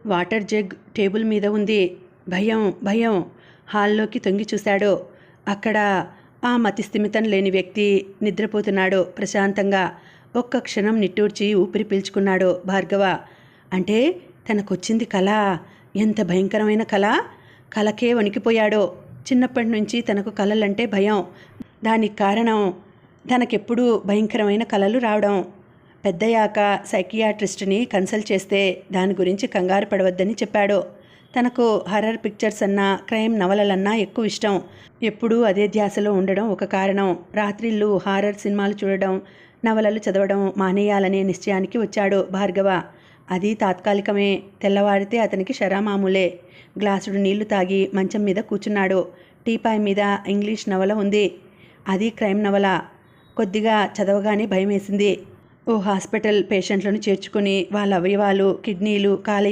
Water jug table మీద ఉంది. భయం భయం. హాల్లోకి తొంగి చూశాడు. అక్కడ ఆ మతిస్థిమితం లేని వ్యక్తి నిద్రపోతున్నాడు ప్రశాంతంగా. ఒక్క క్షణం నిట్టూర్చి ఊపిరి పీల్చుకున్నాడు భార్గవ. అంటే తనకొచ్చింది కల. ఎంత భయంకరమైన కల. కలకే వణికిపోయాడు. చిన్నప్పటి నుంచి తనకు కలలంటే భయం. దానికి కారణం తనకెప్పుడూ భయంకరమైన కలలు రావడం. పెద్దయ్యాక సైకియాట్రిస్ట్ని కన్సల్ట్ చేస్తే దాని గురించి కంగారు పడవద్దని చెప్పాడు. తనకు హర్రర్ పిక్చర్స్ అన్నా క్రైమ్ నవలలన్నా ఎక్కువ ఇష్టం. ఎప్పుడూ అదే ధ్యాసలో ఉండడం ఒక కారణం. రాత్రిళ్ళు హారర్ సినిమాలు చూడడం, నవలలు చదవడం మానేయాలనే నిశ్చయానికి వచ్చాడు భార్గవ. అది తాత్కాలికమే. తెల్లవారితే అతనికి షరామామూలే. గ్లాసుడు నీళ్లు తాగి మంచం మీద కూర్చున్నాడు. టీపాయ్ మీద ఇంగ్లీష్ నవల ఉంది. అది క్రైమ్ నవల. కొద్దిగా చదవగానే భయం వేసింది. ఓ హాస్పిటల్ పేషెంట్లను చేర్చుకుని వాళ్ళ అవయవాలు, కిడ్నీలు, కాలేయ